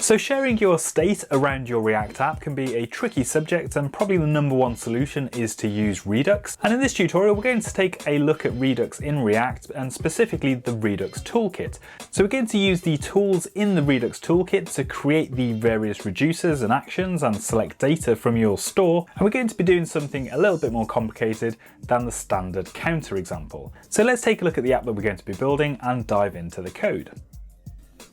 So sharing your state around your React app can be a tricky subject, and probably the #1 solution is to use Redux. And in this tutorial, we're going to take a look at Redux in React, and specifically the Redux Toolkit. So we're going to use the tools in the Redux Toolkit to create the various reducers and actions and select data from your store. And we're going to be doing something a little bit more complicated than the standard counter example. So let's take a look at the app that we're going to be building and dive into the code.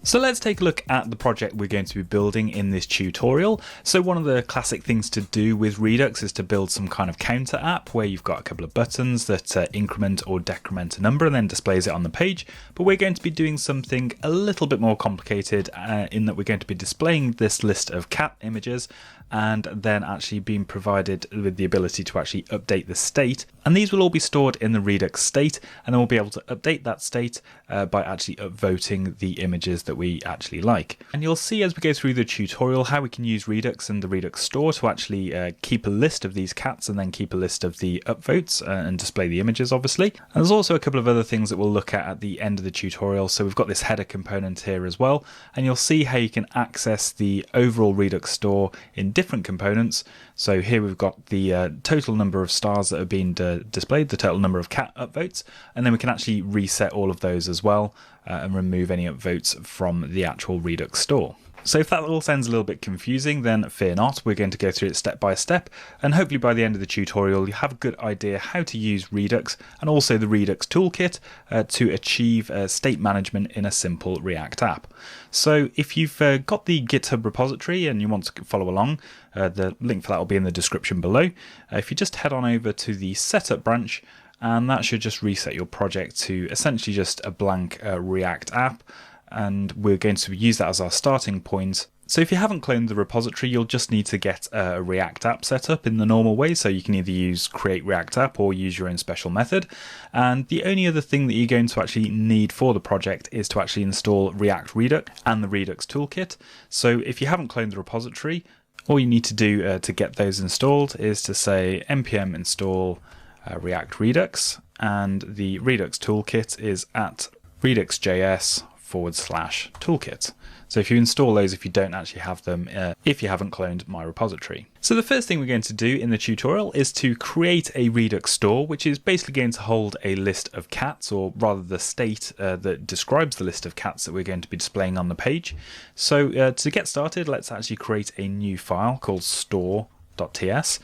So let's take a look at the project we're going to be building in this tutorial. So one of the classic things to do with Redux is to build some kind of counter app where you've got a couple of buttons that increment or decrement a number and then displays it on the page. But we're going to be doing something a little bit more complicated in that we're going to be displaying this list of cat images and then actually being provided with the ability to actually update the state. And these will all be stored in the Redux state, and then we'll be able to update that state by actually upvoting the images that we actually like. And you'll see as we go through the tutorial how we can use Redux and the Redux store to actually keep a list of these cats and then keep a list of the upvotes and display the images, obviously. And there's also a couple of other things that we'll look at the end of the tutorial. So we've got this header component here as well, and you'll see how you can access the overall Redux store in different components. So here we've got the total number of stars that have been displayed, the total number of cat upvotes, and then we can actually reset all of those as well and remove any upvotes from the actual Redux store. So if that all sounds a little bit confusing, then fear not, we're going to go through it step by step, and hopefully by the end of the tutorial you have a good idea how to use Redux and also the Redux Toolkit to achieve state management in a simple React app. So if you've got the GitHub repository and you want to follow along, the link for that will be in the description below. If you just head on over to the setup branch, and that should just reset your project to essentially just a blank React app. And we're going to use that as our starting point. So if you haven't cloned the repository, you'll just need to get a React app set up in the normal way. So you can either use create React app or use your own special method. And the only other thing that you're going to actually need for the project is to actually install React Redux and the Redux Toolkit. So if you haven't cloned the repository, all you need to do to get those installed is to say npm install React Redux, and the Redux Toolkit is at redux.js/toolkit. So if you install those, if you don't actually have them, if you haven't cloned my repository. So the first thing we're going to do in the tutorial is to create a Redux store, which is basically going to hold a list of cats, or rather the state that describes the list of cats that we're going to be displaying on the page. So to get started, let's actually create a new file called store.ts.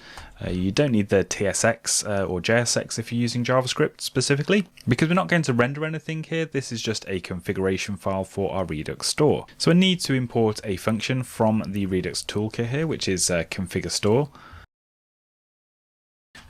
You don't need the TSX or JSX if you're using JavaScript specifically, because we're not going to render anything here. This is just a configuration file for our Redux store. So I need to import a function from the Redux Toolkit here, which is configure store.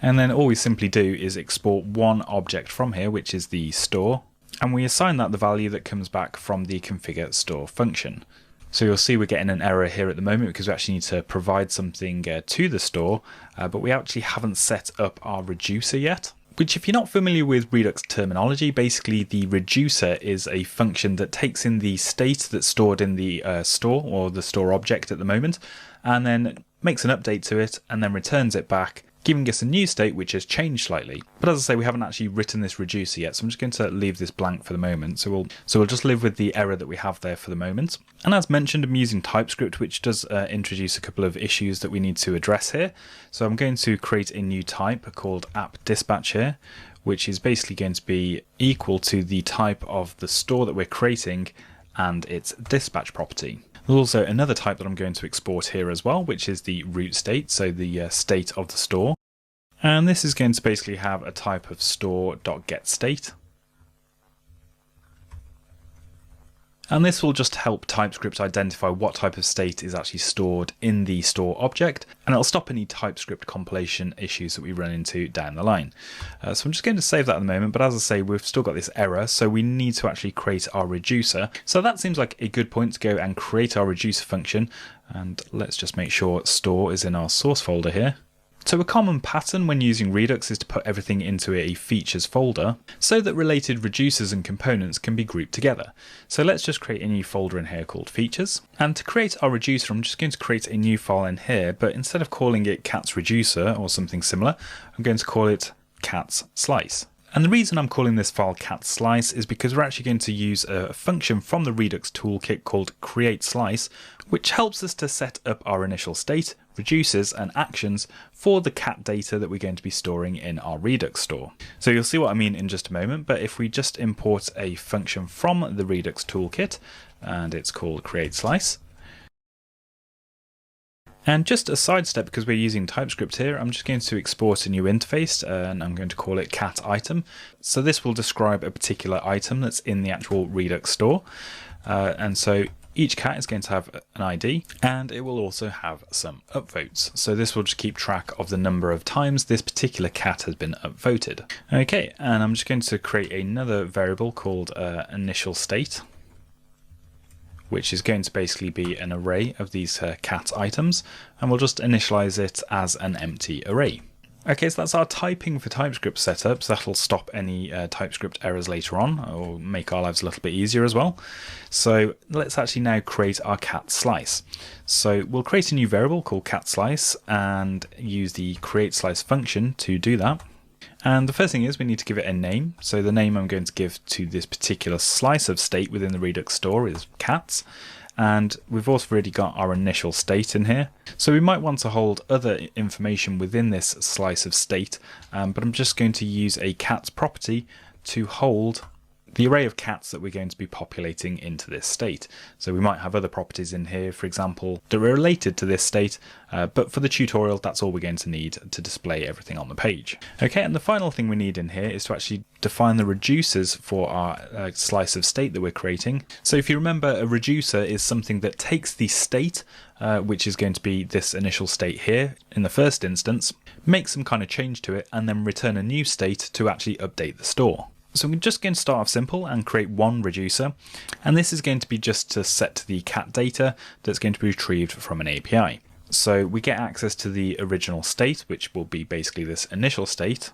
And then all we simply do is export one object from here, which is the store, and we assign that the value that comes back from the configure store function. So you'll see we're getting an error here at the moment because we actually need to provide something to the store, but we actually haven't set up our reducer yet. Which, if you're not familiar with Redux terminology, basically the reducer is a function that takes in the state that's stored in the store, or the store object at the moment, and then makes an update to it and then returns it back, giving us a new state which has changed slightly. But as I say, we haven't actually written this reducer yet, so I'm just going to leave this blank for the moment. So we'll just live with the error that we have there for the moment. And as mentioned, I'm using TypeScript, which does introduce a couple of issues that we need to address here. So I'm going to create a new type called appDispatch here, which is basically going to be equal to the type of the store that we're creating and its dispatch property. There's also another type that I'm going to export here as well, which is the root state, so the state of the store. And this is going to basically have a type of store.getState. And this will just help TypeScript identify what type of state is actually stored in the store object, and it'll stop any TypeScript compilation issues that we run into down the line. So I'm just going to save that at the moment, but as I say, we've still got this error, so we need to actually create our reducer. So that seems like a good point to go and create our reducer function, and let's just make sure store is in our source folder here. So a common pattern when using Redux is to put everything into a features folder so that related reducers and components can be grouped together. So let's just create a new folder in here called features. And to create our reducer, I'm just going to create a new file in here, but instead of calling it cats reducer or something similar, I'm going to call it cats slice. And the reason I'm calling this file CatSlice is because we're actually going to use a function from the Redux Toolkit called createSlice, which helps us to set up our initial state, reducers and actions for the cat data that we're going to be storing in our Redux store. So you'll see what I mean in just a moment, but if we just import a function from the Redux Toolkit, and it's called createSlice. And just a side step, because we're using TypeScript here, I'm just going to export a new interface and I'm going to call it cat item. So this will describe a particular item that's in the actual Redux store. And so each cat is going to have an ID and it will also have some upvotes. So this will just keep track of the number of times this particular cat has been upvoted. Okay, and I'm just going to create another variable called initial state, which is going to basically be an array of these cat items, and we'll just initialize it as an empty array. Okay, so that's our typing for TypeScript setup, so that'll stop any TypeScript errors later on, or make our lives a little bit easier as well. So let's actually now create our CatSlice. So we'll create a new variable called CatSlice and use the createSlice function to do that. And the first thing is we need to give it a name. So the name I'm going to give to this particular slice of state within the Redux store is cats. And we've also already got our initial state in here. So we might want to hold other information within this slice of state, but I'm just going to use a cats property to hold the array of cats that we're going to be populating into this state. So we might have other properties in here, for example, that are related to this state, but for the tutorial, that's all we're going to need to display everything on the page. Okay, and the final thing we need in here is to actually define the reducers for our slice of state that we're creating. So if you remember, a reducer is something that takes the state, which is going to be this initial state here in the first instance, make some kind of change to it, and then return a new state to actually update the store. So we're just going to start off simple and create one reducer, and this is going to be just to set the cat data that's going to be retrieved from an API. So we get access to the original state, which will be basically this initial state.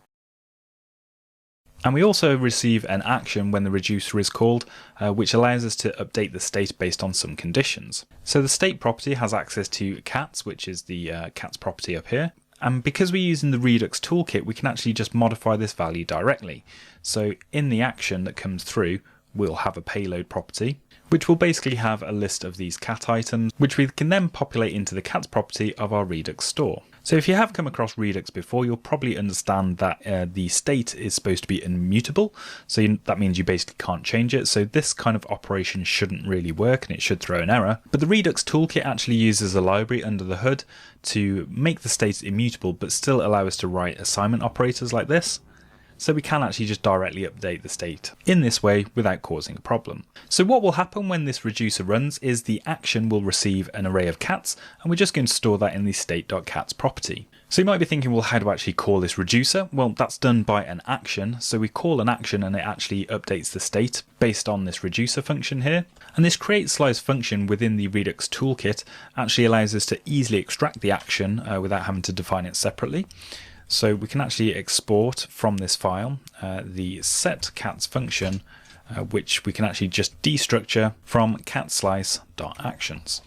And we also receive an action when the reducer is called, which allows us to update the state based on some conditions. So the state property has access to cats, which is the cats property up here. And because we're using the Redux Toolkit, we can actually just modify this value directly. So in the action that comes through, we'll have a payload property, which will basically have a list of these cat items, which we can then populate into the cats property of our Redux store. So if you have come across Redux before, you'll probably understand that the state is supposed to be immutable. So that means you basically can't change it. So this kind of operation shouldn't really work and it should throw an error. But the Redux Toolkit actually uses a library under the hood to make the state immutable, but still allow us to write assignment operators like this. So we can actually just directly update the state in this way without causing a problem. So what will happen when this reducer runs is the action will receive an array of cats, and we're just going to store that in the state.cats property. So you might be thinking, well, how do I actually call this reducer? Well, that's done by an action. So we call an action and it actually updates the state based on this reducer function here. And this createSlice function within the Redux Toolkit actually allows us to easily extract the action without having to define it separately. So we can actually export from this file the setCats function, which we can actually just destructure from catslice.actions.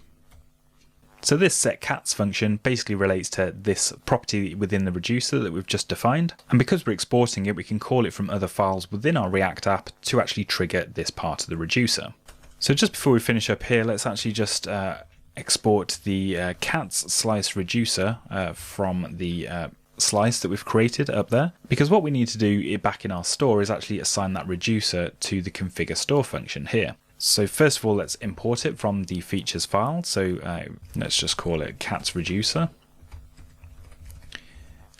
So this setCats function basically relates to this property within the reducer that we've just defined. And because we're exporting it, we can call it from other files within our React app to actually trigger this part of the reducer. So just before we finish up here, let's actually just export the CatSlice reducer from the slice that we've created up there, because what we need to do back in our store is actually assign that reducer to the configure store function here. So first of all, let's import it from the features file. So let's just call it cats reducer,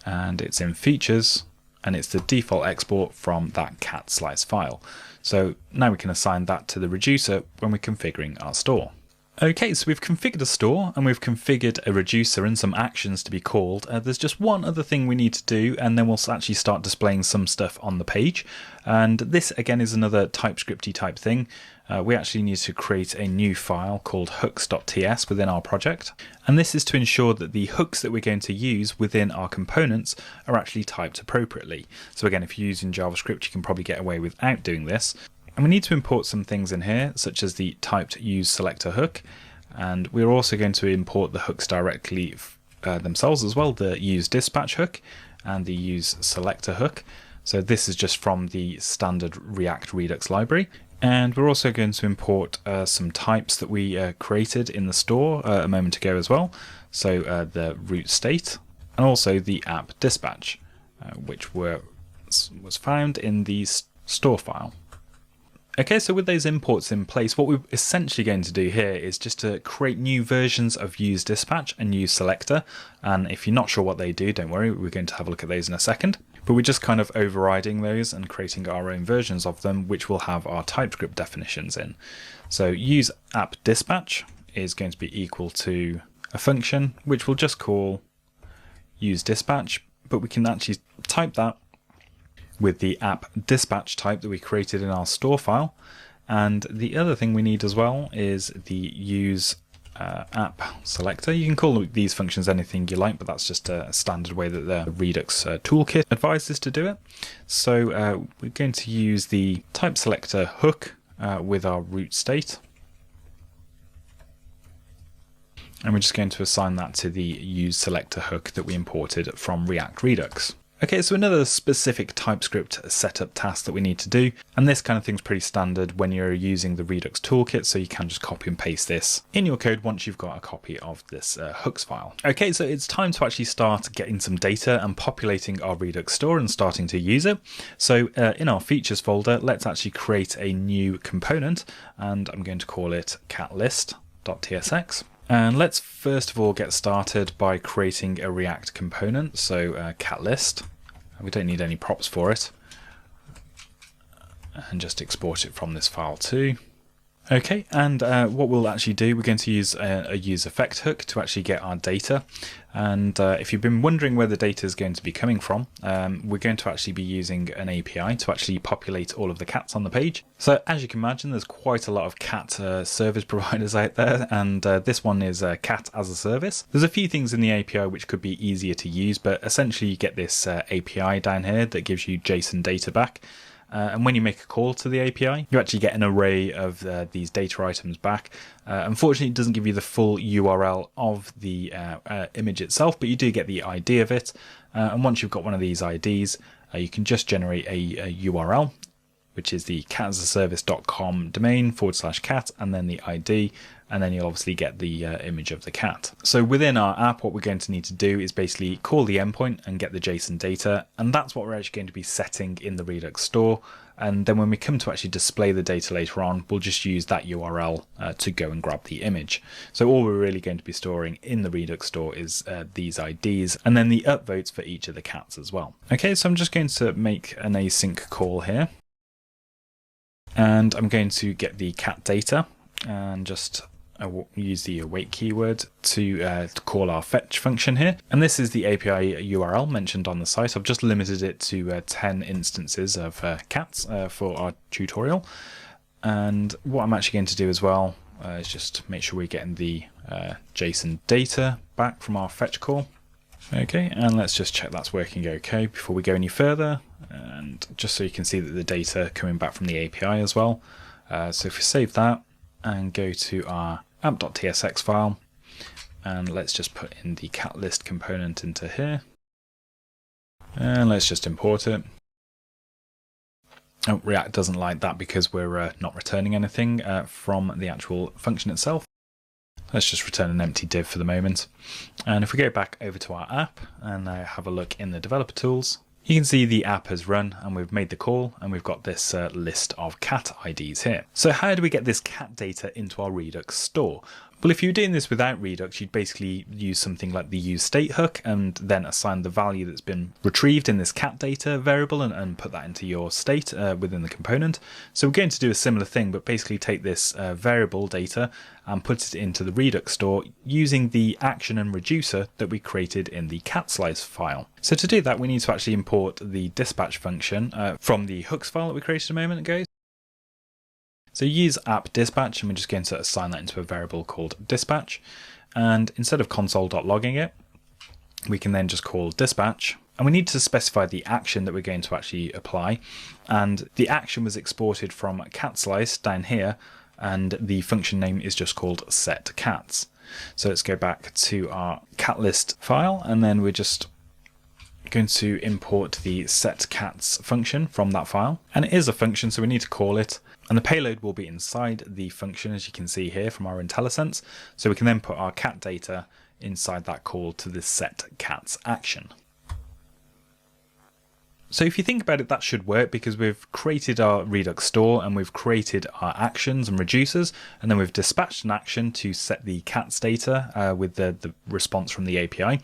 and it's in features, and it's the default export from that CatSlice file. So now we can assign that to the reducer when we're configuring our store. Okay, so we've configured a store and we've configured a reducer and some actions to be called. There's just one other thing we need to do, and then we'll actually start displaying some stuff on the page. And this again is another TypeScripty type thing. We actually need to create a new file called hooks.ts within our project. And this is to ensure that the hooks that we're going to use within our components are actually typed appropriately. So again, if you're using JavaScript, you can probably get away without doing this. And we need to import some things in here, such as the typed useSelector hook. And we're also going to import the hooks directly themselves as well, the useDispatch hook and the useSelector hook. So this is just from the standard React Redux library. And we're also going to import some types that we created in the store a moment ago as well. So the root state and also the app dispatch, which was found in the store file. Okay, so with those imports in place, what we're essentially going to do here is just to create new versions of useDispatch and useSelector. And if you're not sure what they do, don't worry, we're going to have a look at those in a second. But we're just kind of overriding those and creating our own versions of them, which will have our TypeScript definitions in. So useAppDispatch is going to be equal to a function, which we'll just call useDispatch, but we can actually type that with the app dispatch type that we created in our store file. And the other thing we need as well is the useAppSelector. You can call these functions anything you like, but that's just a standard way that the Redux Toolkit advises to do it. So we're going to use the type selector hook with our root state. And we're just going to assign that to the useSelector hook that we imported from React Redux. Okay, so another specific TypeScript setup task that we need to do, and this kind of thing's pretty standard when you're using the Redux Toolkit, so you can just copy and paste this in your code once you've got a copy of this hooks file. Okay, so it's time to actually start getting some data and populating our Redux store and starting to use it. So in our features folder, let's actually create a new component, and I'm going to call it CatList.tsx. And let's first of all get started by creating a React component, so CatList. We don't need any props for it. And just export it from this file too. Okay, and what we'll actually do, we're going to use a useEffect hook to actually get our data. And if you've been wondering where the data is going to be coming from, we're going to actually be using an API to actually populate all of the cats on the page. So as you can imagine, there's quite a lot of cat service providers out there, and this one is Cat as a Service. There's a few things in the API which could be easier to use, but essentially you get this API down here that gives you JSON data back. And when you make a call to the API, you actually get an array of these data items back. Unfortunately, it doesn't give you the full URL of the image itself, but you do get the ID of it. And once you've got one of these IDs, you can just generate a URL, which is the catasaservice.com domain /cat, and then the ID, and then you'll obviously get the image of the cat. So within our app, what we're going to need to do is basically call the endpoint and get the JSON data, and that's what we're actually going to be setting in the Redux store. And then when we come to actually display the data later on, we'll just use that URL to go and grab the image. So all we're really going to be storing in the Redux store is these IDs, and then the upvotes for each of the cats as well. Okay, so I'm just going to make an async call here. And I'm going to get the cat data and just use the await keyword to call our fetch function here. And this is the API URL mentioned on the site. I've just limited it to 10 instances of cats for our tutorial. And what I'm actually going to do as well is just make sure we're getting the JSON data back from our fetch call. Okay, and let's just check that's working okay before we go any further. And just so you can see that the data coming back from the API as well. So if we save that and go to our app.tsx file, and let's just put in the CatList component into here. And let's just import it. Oh, React doesn't like that because we're not returning anything from the actual function itself. Let's just return an empty div for the moment. And if we go back over to our app and have a look in the developer tools, you can see the app has run and we've made the call and we've got this list of cat IDs here. So how do we get this cat data into our Redux store? Well, if you're doing this without Redux, you'd basically use something like the useState hook and then assign the value that's been retrieved in this cat data variable and put that into your state within the component. So we're going to do a similar thing, but basically take this variable data and put it into the Redux store using the action and reducer that we created in the CatSlice file. So to do that, we need to actually import the dispatch function from the hooks file that we created a moment ago. So useAppDispatch, and we're just going to assign that into a variable called dispatch. And instead of console.logging it, we can then just call dispatch. And we need to specify the action that we're going to actually apply. And the action was exported from CatSlice down here, and the function name is just called setCats. So let's go back to our CatList file, and then we're just going to import the setCats function from that file. And it is a function, so we need to call it. And the payload will be inside the function, as you can see here from our IntelliSense. So we can then put our cat data inside that call to the setCats action. So if you think about it, that should work because we've created our Redux store and we've created our actions and reducers, and then we've dispatched an action to set the cats data with the response from the API.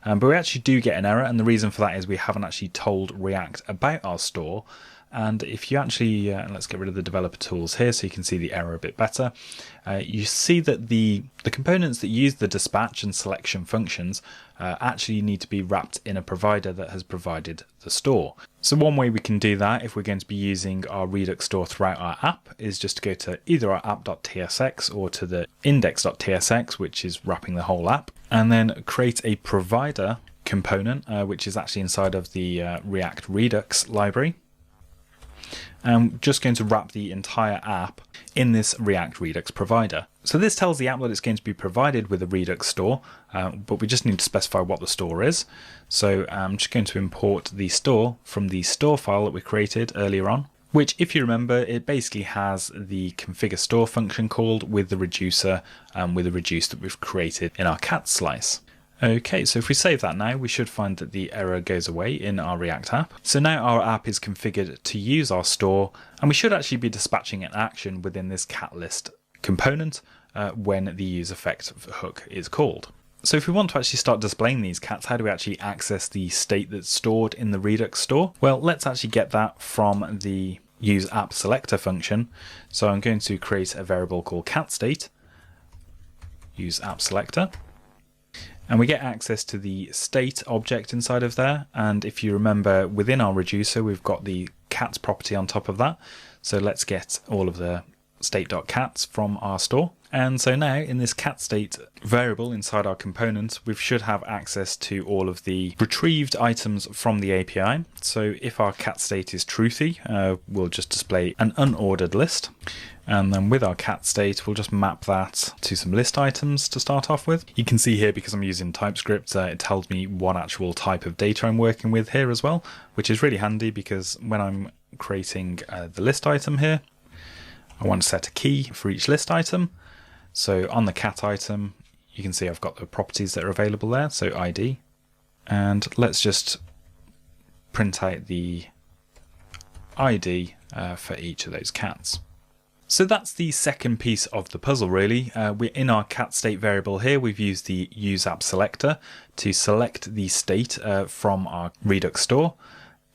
But we actually do get an error, and the reason for that is we haven't actually told React about our store. And if you actually, let's get rid of the developer tools here so you can see the error a bit better. You see that the components that use the dispatch and selection functions actually need to be wrapped in a provider that has provided the store. So one way we can do that if we're going to be using our Redux store throughout our app is just to go to either our app.tsx or to the index.tsx, which is wrapping the whole app, and then create a provider component, which is actually inside of the React Redux library. I'm just going to wrap the entire app in this React Redux provider. So this tells the app that it's going to be provided with a Redux store, but we just need to specify what the store is. So I'm just going to import the store from the store file that we created earlier on, which, if you remember, it basically has the configure store function called with the reducer, with the reduce that we've created in our cat slice. Okay, so if we save that now, we should find that the error goes away in our React app. So now our app is configured to use our store, and we should actually be dispatching an action within this CatList component when the useEffect hook is called. So if we want to actually start displaying these cats, how do we actually access the state that's stored in the Redux store? Well, let's actually get that from the useAppSelector function. So I'm going to create a variable called catState, useAppSelector. And we get access to the state object inside of there. And if you remember, within our reducer, we've got the cats property on top of that. So let's get all of the state.cats from our store. And so now in this cat state variable inside our component, we should have access to all of the retrieved items from the API. So if our cat state is truthy, we'll just display an unordered list. And then with our cat state, we'll just map that to some list items to start off with. You can see here, because I'm using TypeScript, it tells me what actual type of data I'm working with here as well, which is really handy because when I'm creating the list item here, I want to set a key for each list item. So on the cat item, you can see I've got the properties that are available there, so ID. And let's just print out the ID for each of those cats. So that's the second piece of the puzzle, really. We're in our cat state variable here. We've used the useAppSelector to select the state from our Redux store.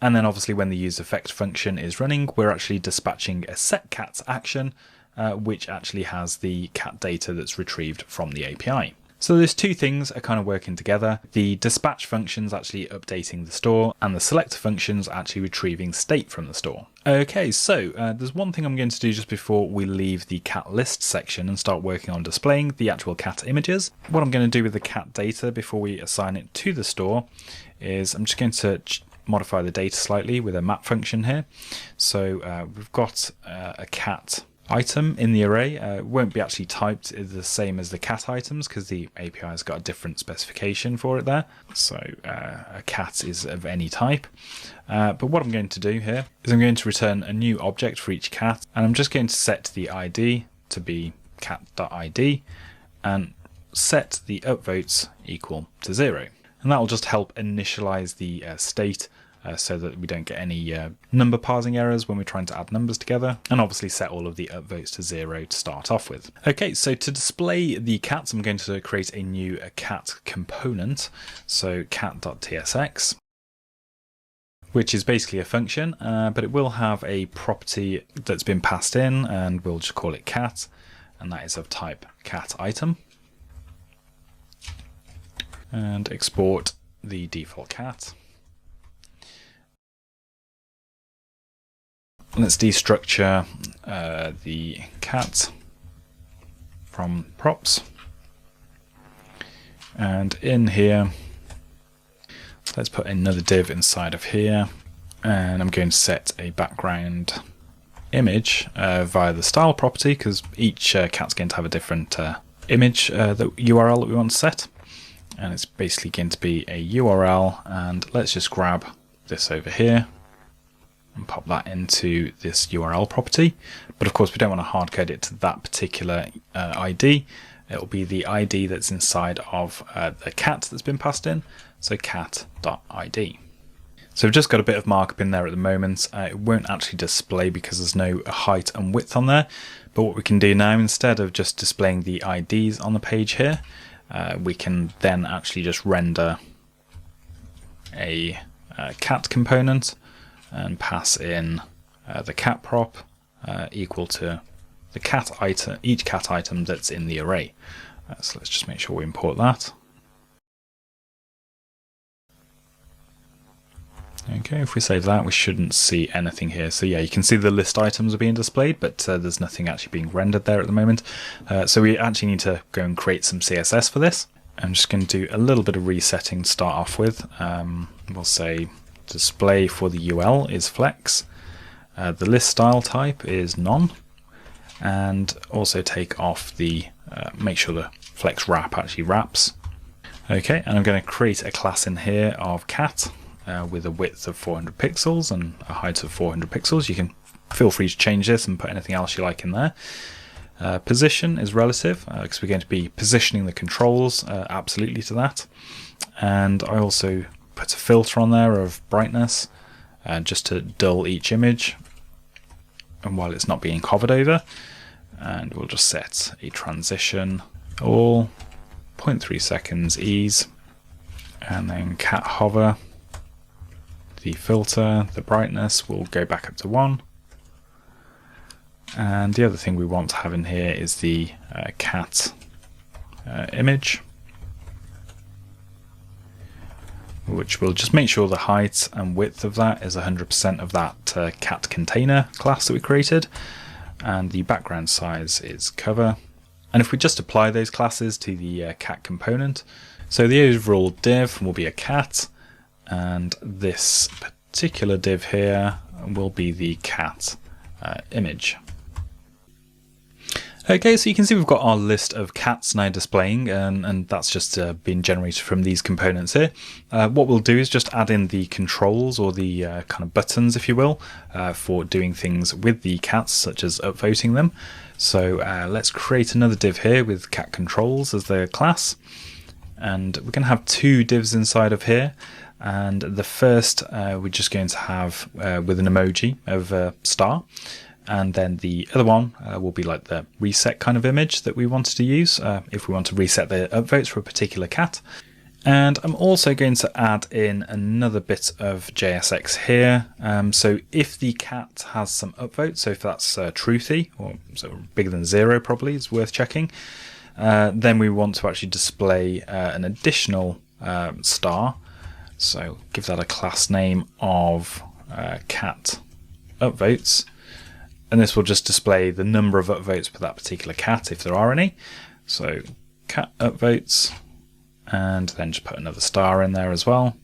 And then obviously when the useEffect function is running, we're actually dispatching a setCats action, which actually has the cat data that's retrieved from the API. So those two things are kind of working together. The dispatch function's actually updating the store, and the selector function's actually retrieving state from the store. Okay, so there's one thing I'm going to do just before we leave the cat list section and start working on displaying the actual cat images. What I'm going to do with the cat data before we assign it to the store is I'm just going to modify the data slightly with a map function here. So we've got a cat item in the array. It won't be actually typed the same as the cat items because the API has got a different specification for it there. So a cat is of any type. But what I'm going to do here is I'm going to return a new object for each cat, and I'm just going to set the ID to be cat.id and set the upvotes equal to 0. And that will just help initialize the state so that we don't get any number parsing errors when we're trying to add numbers together, and obviously set all of the upvotes to 0 to start off with. Okay, so to display the cats, I'm going to create a new cat component, so cat.tsx, which is basically a function, but it will have a property that's been passed in, and we'll just call it cat, and that is of type cat item, and export the default cat. Let's destructure the cat from props, and in here let's put another div inside of here, and I'm going to set a background image via the style property because each cat's going to have a different image the URL that we want to set. and it's basically going to be a URL, and let's just grab this over here and pop that into this URL property. But of course we don't want to hard code it to that particular ID. It'll be the ID that's inside of the cat that's been passed in, so cat.id. So we've just got a bit of markup in there at the moment. It won't actually display because there's no height and width on there, but what we can do now, instead of just displaying the IDs on the page here, we can then actually just render a cat component and pass in the cat prop equal to the cat item, each cat item that's in the array. So let's just make sure we import that. Okay, if we save that, we shouldn't see anything here. So yeah, you can see the list items are being displayed, but there's nothing actually being rendered there at the moment. So we actually need to go and create some CSS for this. I'm just going to do a little bit of resetting to start off with. We'll say display for the UL is flex. The list style type is none. And also take off the, make sure the flex wrap actually wraps. Okay, and I'm going to create a class in here of cat. With a width of 400 pixels and a height of 400 pixels. You can feel free to change this and put anything else you like in there. Position is relative because we're going to be positioning the controls absolutely to that. And I also put a filter on there of brightness just to dull each image and while it's not being hovered over. And we'll just set a transition all 0.3 seconds ease, and then cat hover. The filter, the brightness will go back up to 1. And the other thing we want to have in here is the cat image, which will just make sure the height and width of that is 100% of that cat container class that we created, and the background size is cover. And if we just apply those classes to the cat component, so the overall div will be a cat, and this particular div here will be the cat image. Okay, so you can see we've got our list of cats now displaying, and that's just been generated from these components here. What we'll do is just add in the controls, or the kind of buttons, if you will, for doing things with the cats, such as upvoting them. So let's create another div here with cat controls as the class, and we're going to have two divs inside of here. And the first we're just going to have with an emoji of a star. And then the other one will be like the reset kind of image that we wanted to use if we want to reset the upvotes for a particular cat. And I'm also going to add in another bit of JSX here. So if the cat has some upvotes, so if that's truthy, or so bigger than 0 probably, is worth checking, then we want to actually display an additional star. So give that a class name of cat upvotes. And this will just display the number of upvotes for that particular cat, if there are any. So cat upvotes, and then just put another star in there as well.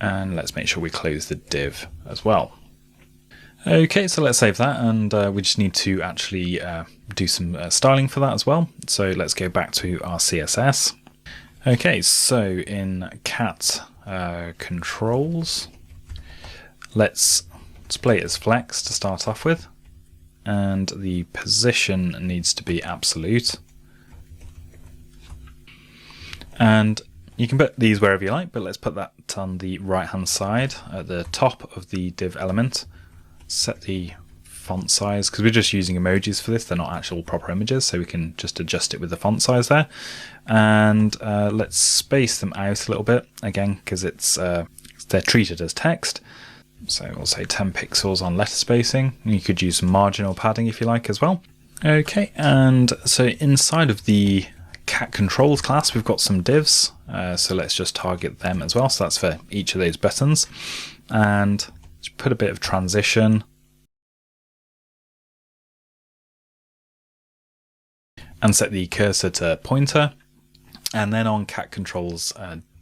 And let's make sure we close the div as well. Okay, so let's save that, and we just need to actually do some styling for that as well. So let's go back to our CSS. Okay, so in cat controls, let's display it as flex to start off with, and the position needs to be absolute. And you can put these wherever you like, but let's put that on the right hand side at the top of the div element. Set the font size, because we're just using emojis for this, they're not actual proper images, so we can just adjust it with the font size there. And let's space them out a little bit, again, because it's they're treated as text. So we'll say 10 pixels on letter spacing. You could use some marginal padding if you like as well. Okay, and so inside of the cat controls class, we've got some divs. So let's just target them as well. So that's for each of those buttons. And just put a bit of transition. And set the cursor to pointer. And then on cat controls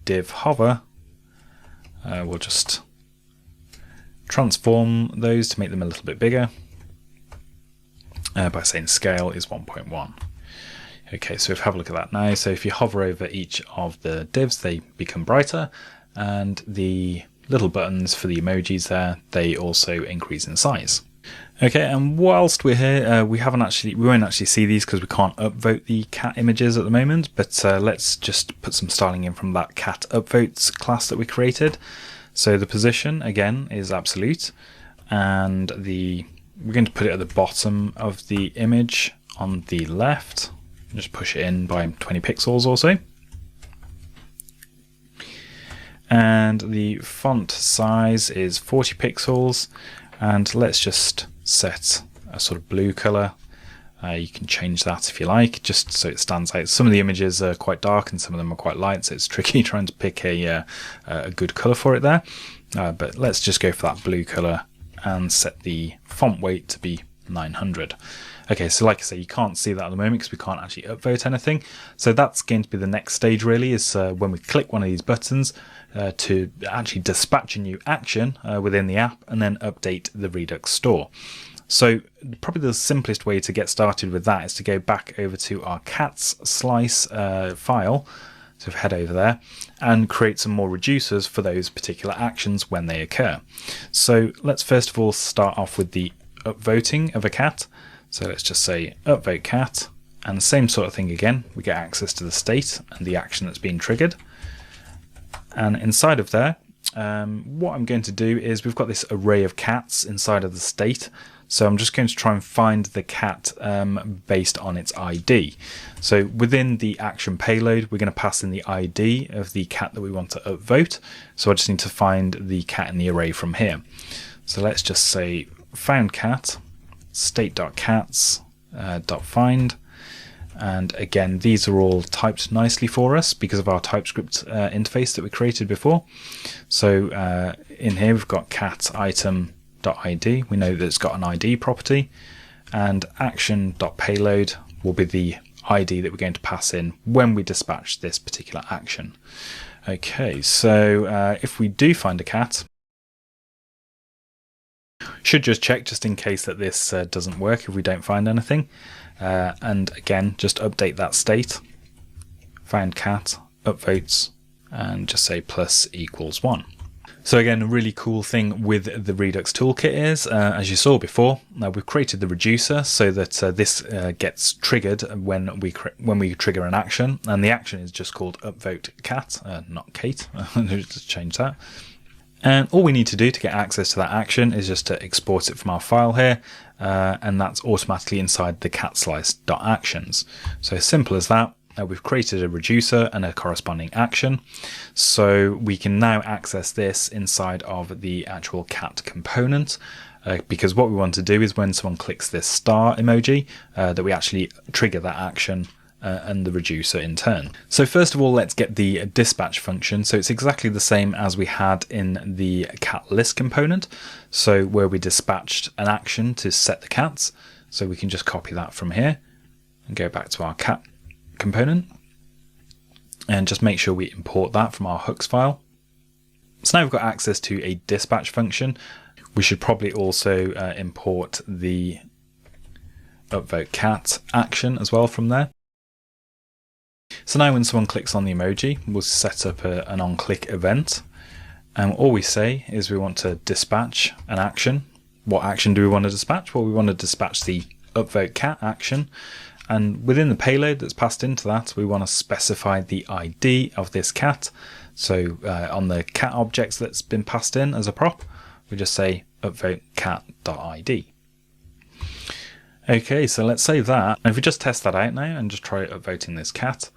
div hover, we'll just transform those to make them a little bit bigger by saying scale is 1.1. Okay, so if we have a look at that now, so if you hover over each of the divs, they become brighter, and the little buttons for the emojis there, they also increase in size. Okay, and whilst we're here, we won't actually see these because we can't upvote the cat images at the moment, but let's just put some styling in from that cat upvotes class that we created. So the position, again, is absolute, and we're going to put it at the bottom of the image on the left. Just push it in by 20 pixels or so. And the font size is 40 pixels, and let's just set a sort of blue color. You can change that if you like, just so it stands out. Some of the images are quite dark and some of them are quite light, so it's tricky trying to pick a good color for it there. But let's just go for that blue color and set the font weight to be 900. Okay, so like I say, you can't see that at the moment because we can't actually upvote anything. So that's going to be the next stage really, is when we click one of these buttons to actually dispatch a new action within the app and then update the Redux store. So probably the simplest way to get started with that is to go back over to our cats slice file. So if we head over there and create some more reducers for those particular actions when they occur. So let's first of all start off with the upvoting of a cat. So let's just say upvote cat, and the same sort of thing again. We get access to the state and the action that's been triggered. And inside of there, what I'm going to do is we've got this array of cats inside of the state. So I'm just going to try and find the cat based on its ID. So within the action payload, we're going to pass in the ID of the cat that we want to upvote. So I just need to find the cat in the array from here. So let's just say found cat, state.cats.find, and again these are all typed nicely for us because of our TypeScript interface that we created before. So in here we've got cat item.id. We know that it's got an ID property, and action.payload will be the ID that we're going to pass in when we dispatch this particular action. Okay, so if we do find a cat, should just check just in case that this doesn't work if we don't find anything, and again just update that state, found cat, upvotes, and just say plus equals 1. So again, a really cool thing with the Redux Toolkit is, as you saw before, we've created the reducer so that this gets triggered when we trigger an action, and the action is just called upvote cat, not Kate. Just change that. And all we need to do to get access to that action is just to export it from our file here, and that's automatically inside the catslice.actions. So simple as that. We've created a reducer and a corresponding action, so we can now access this inside of the actual cat component, because what we want to do is when someone clicks this star emoji, that we actually trigger that action and the reducer in turn. So first of all, let's get the dispatch function. So it's exactly the same as we had in the CatList component, so where we dispatched an action to set the cats. So we can just copy that from here and go back to our cat component and just make sure we import that from our hooks file. So now we've got access to a dispatch function. We should probably also import the upvote cat action as well from there. So now when someone clicks on the emoji, we'll set up an on-click event, and all we say is we want to dispatch an action. What action do we want to dispatch? Well, we want to dispatch the upvote cat action, and within the payload that's passed into that, we want to specify the ID of this cat. So on the cat objects that's been passed in as a prop, we just say upvote cat.id. Okay, so let's save that. And if we just test that out now and just try upvoting this cat,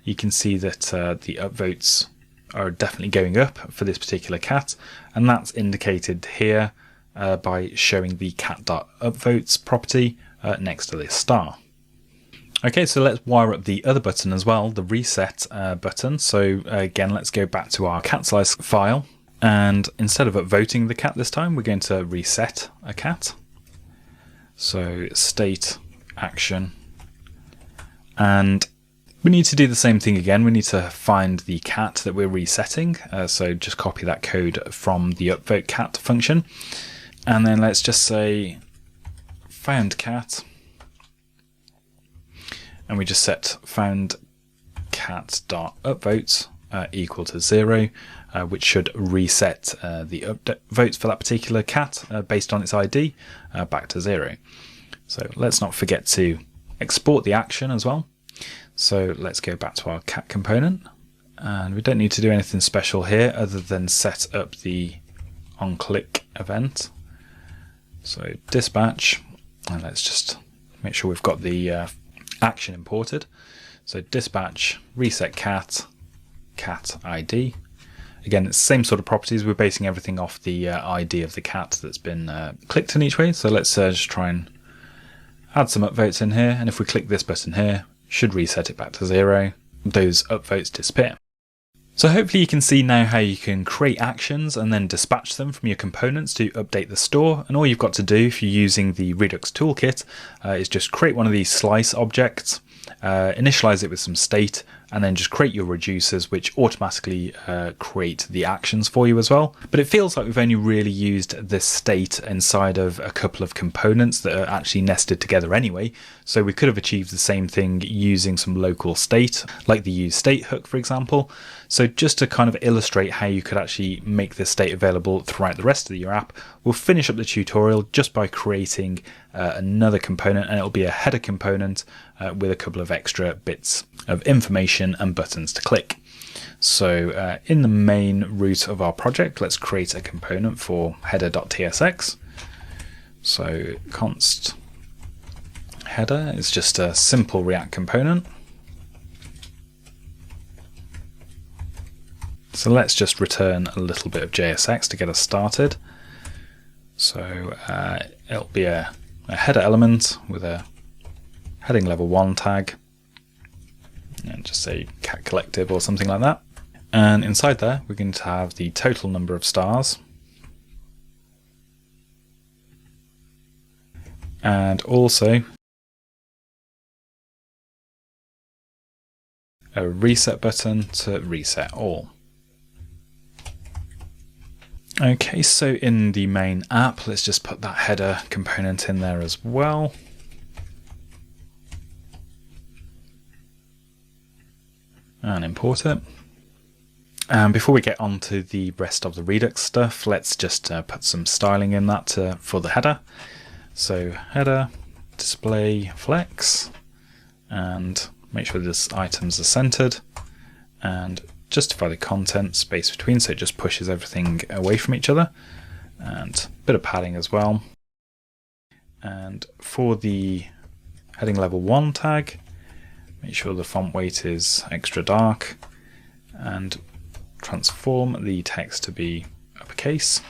you can see that the upvotes are definitely going up for this particular cat, and that's indicated here by showing the cat.upvotes property next to this star. Okay, so let's wire up the other button as well, the reset button. So again, let's go back to our cat slice file, and instead of upvoting the cat this time, we're going to reset a cat. So state action, and we need to do the same thing again. We need to find the cat that we're resetting. So just copy that code from the upvote cat function. And then let's just say found cat. and we just set found cat.upvotes equal to 0, which should reset the upvotes for that particular cat based on its ID back to 0. So let's not forget to export the action as well. So let's go back to our cat component, and we don't need to do anything special here other than set up the onClick event. So dispatch, and let's just make sure we've got the action imported. So dispatch reset cat ID. Again, it's the same sort of properties. We're basing everything off the ID of the cat that's been clicked in each way. So let's just try and add some upvotes in here, and if we click this button here, should reset it back to 0. Those upvotes disappear. So hopefully you can see now how you can create actions and then dispatch them from your components to update the store. And all you've got to do if you're using the Redux Toolkit is just create one of these slice objects, initialize it with some state, and then just create your reducers, which automatically create the actions for you as well. But it feels like we've only really used this state inside of a couple of components that are actually nested together anyway. So we could have achieved the same thing using some local state, like the useState hook, for example. So just to kind of illustrate how you could actually make this state available throughout the rest of your app, we'll finish up the tutorial just by creating another component, and it'll be a header component with a couple of extra bits of information and buttons to click. So in the main root of our project, let's create a component for header.tsx. So const header is just a simple React component. So let's just return a little bit of JSX to get us started. So it'll be a header element with a heading level 1 tag, and just say cat collective or something like that. And inside there we're going to have the total number of stars, and also a reset button to reset all. Okay, so in the main app, let's just put that header component in there as well. And import it. And before we get on to the rest of the Redux stuff, let's just put some styling in that for the header. So header, display flex, and make sure this items are centered, and justify the content space between so it just pushes everything away from each other, and a bit of padding as well. And for the heading level 1 tag, make sure the font weight is extra dark, and transform the text to be uppercase,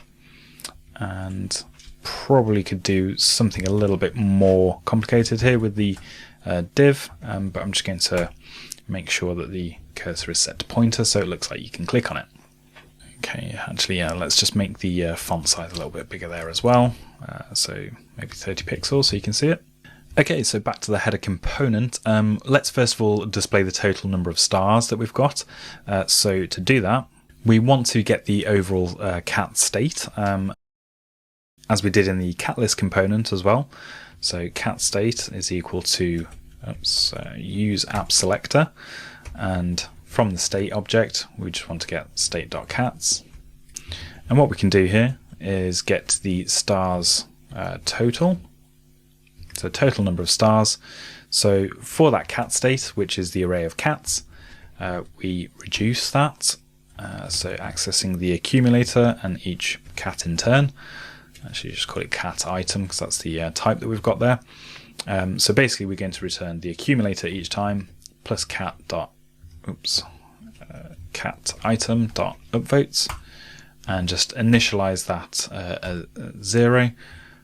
and probably could do something a little bit more complicated here with the div, but I'm just going to make sure that the cursor is set to pointer so it looks like you can click on it. Okay, actually, yeah, let's just make the font size a little bit bigger there as well, so maybe 30 pixels so you can see it. Okay, so back to the header component. Let's first of all display the total number of stars that we've got. So to do that, we want to get the overall cat state, as we did in the CatList component as well. So cat state is equal to useAppSelector, and from the state object we just want to get state.cats, and what we can do here is get the stars total, so total number of stars. So for that cat state, which is the array of cats, we reduce that, so accessing the accumulator and each cat in turn. Actually just call it cat item because that's the type that we've got there. So basically we're going to return the accumulator each time plus cat item dot upvotes, and just initialize that as 0.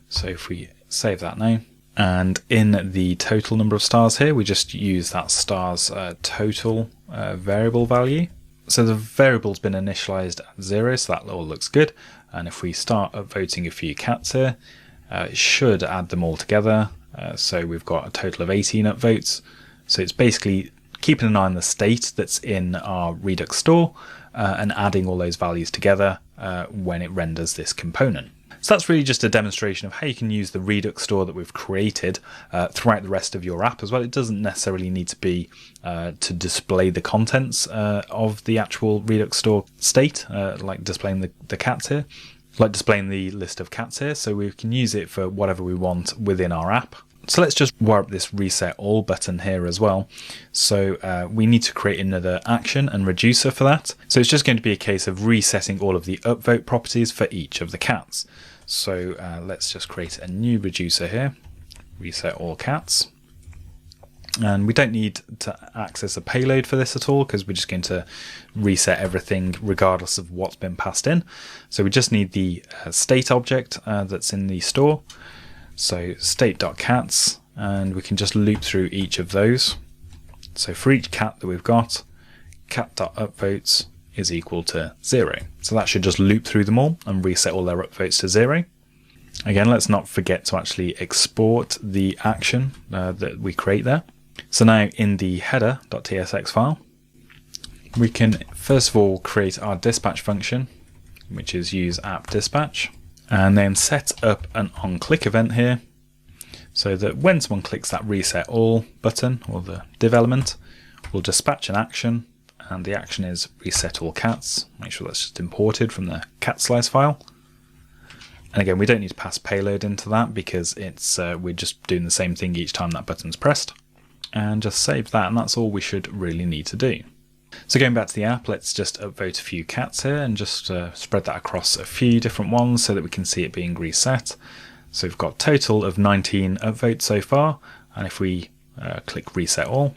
So if we save that now, and in the total number of stars here, we just use that stars total variable value. So the variable's been initialized at 0, so that all looks good. And if we start upvoting a few cats here, it should add them all together. So we've got a total of 18 upvotes. So it's basically keeping an eye on the state that's in our Redux store and adding all those values together when it renders this component. So that's really just a demonstration of how you can use the Redux store that we've created throughout the rest of your app as well. It doesn't necessarily need to be to display the contents of the actual Redux store state, like displaying the cats here, like displaying the list of cats here. So we can use it for whatever we want within our app. So let's just wire up this reset all button here as well. So we need to create another action and reducer for that. So it's just going to be a case of resetting all of the upvote properties for each of the cats. So let's just create a new reducer here, reset all cats. And we don't need to access a payload for this at all, because we're just going to reset everything regardless of what's been passed in. So we just need the state object that's in the store. So state.cats, and we can just loop through each of those. So for each cat that we've got, cat.upvotes is equal to 0. So that should just loop through them all and reset all their upvotes to 0. Again, let's not forget to actually export the action that we create there. So now in the header.tsx file, we can first of all create our dispatch function, which is useAppDispatch. And then set up an onClick event here, so that when someone clicks that reset all button, or the div element, we'll dispatch an action, and the action is reset all cats. Make sure that's just imported from the cat slice file. And again, we don't need to pass payload into that, because it's we're just doing the same thing each time that button's pressed. And just save that, and that's all we should really need to do. So going back to the app, let's just upvote a few cats here and just spread that across a few different ones so that we can see it being reset. So we've got a total of 19 upvotes so far, and if we click reset all,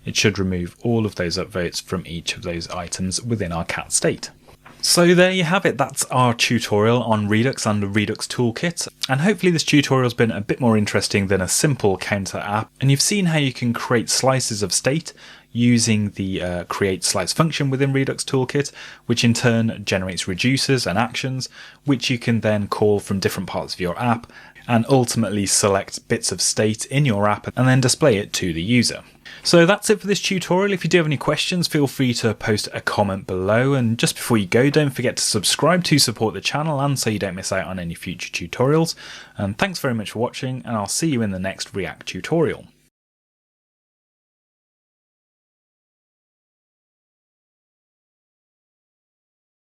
it should remove all of those upvotes from each of those items within our cat state. So there you have it, that's our tutorial on Redux and the Redux Toolkit, and hopefully this tutorial has been a bit more interesting than a simple counter app, and you've seen how you can create slices of state using the create slice function within Redux Toolkit, which in turn generates reducers and actions, which you can then call from different parts of your app, and ultimately select bits of state in your app and then display it to the user. So that's it for this tutorial. If you do have any questions, feel free to post a comment below, and just before you go, don't forget to subscribe to support the channel and so you don't miss out on any future tutorials. And thanks very much for watching, and I'll see you in the next React tutorial.